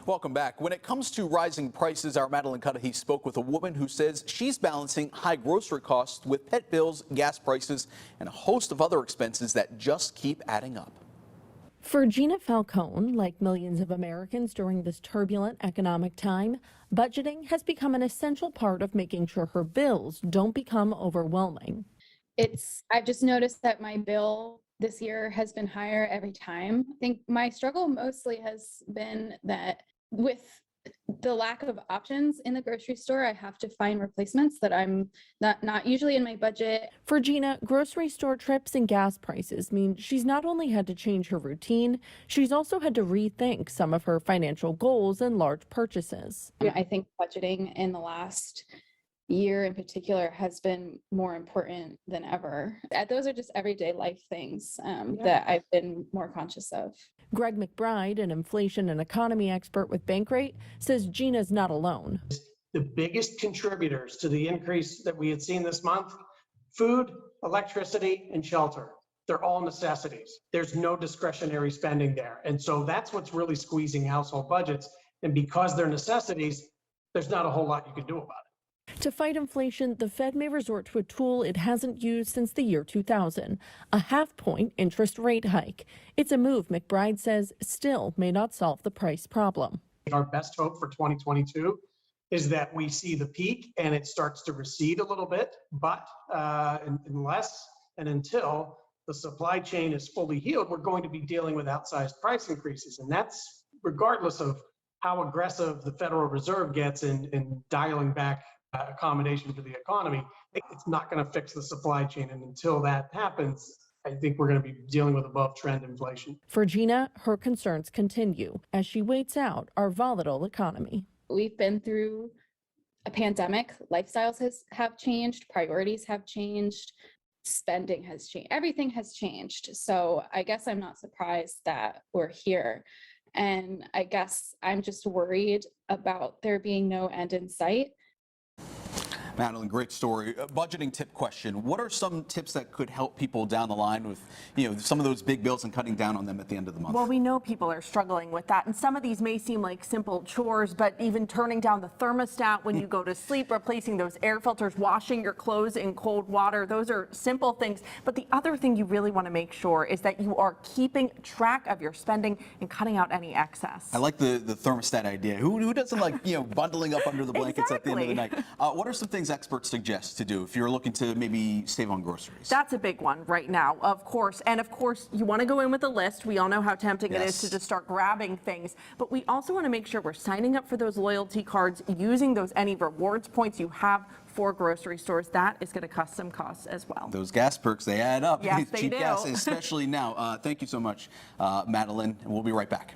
Welcome back. When it comes to rising prices, our Madeline Cudahy spoke with a woman who says she's balancing high grocery costs with pet bills, gas prices, and a host of other expenses that just keep adding up. For Gina Falcone, like millions of Americans during this turbulent economic time, budgeting has become an essential part of making sure her bills don't become overwhelming. I've just noticed that my bill this year has been higher every time. I think my struggle mostly has been that with the lack of options in the grocery store, I have to find replacements that I'm not usually in my budget. For Gina, grocery store trips and gas prices mean she's not only had to change her routine, she's also had to rethink some of her financial goals and large purchases. I think budgeting in the last year in particular has been more important than ever. Those are just everyday life things that I've been more conscious of. Greg McBride, an inflation and economy expert with Bankrate, says Gina's not alone. The biggest contributors to the increase that we had seen this month: food, electricity, and shelter. They're all necessities. There's no discretionary spending there. And so that's what's really squeezing household budgets. And because they're necessities, there's not a whole lot you can do about it. To fight inflation, the Fed may resort to a tool it hasn't used since the year 2000, a half-point interest rate hike. It's a move, McBride says, still may not solve the price problem. Our best hope for 2022 is that we see the peak and it starts to recede a little bit, but unless and until the supply chain is fully healed, we're going to be dealing with outsized price increases. And that's regardless of how aggressive the Federal Reserve gets in dialing back accommodation to the economy. It's not going to fix the supply chain. And until that happens, I think we're going to be dealing with above trend inflation. For Gina, her concerns continue as she waits out our volatile economy. We've been through a pandemic. Lifestyles have changed. Priorities have changed. Spending has changed. Everything has changed. So I guess I'm not surprised that we're here. And I guess I'm just worried about there being no end in sight. Madeline, great story. Budgeting tip question. What are some tips that could help people down the line with, some of those big bills and cutting down on them at the end of the month? Well, we know people are struggling with that. And some of these may seem like simple chores, but even turning down the thermostat when you go to sleep, replacing those air filters, washing your clothes in cold water, those are simple things. But the other thing you really want to make sure is that you are keeping track of your spending and cutting out any excess. I like the thermostat idea. Who doesn't like, bundling up under the blankets at the end of the night? What are some things experts suggest to do if you're looking to maybe save on groceries? That's a big one right now, of course. And of course, you want to go in with a list. We all know how tempting it is to just start grabbing things. But we also want to make sure we're signing up for those loyalty cards, using those any rewards points you have for grocery stores. That is going to cost some costs as well. Those gas perks, they add up. Yes, they Cheap do. gas, especially now. Thank you so much, Madeline. And we'll be right back.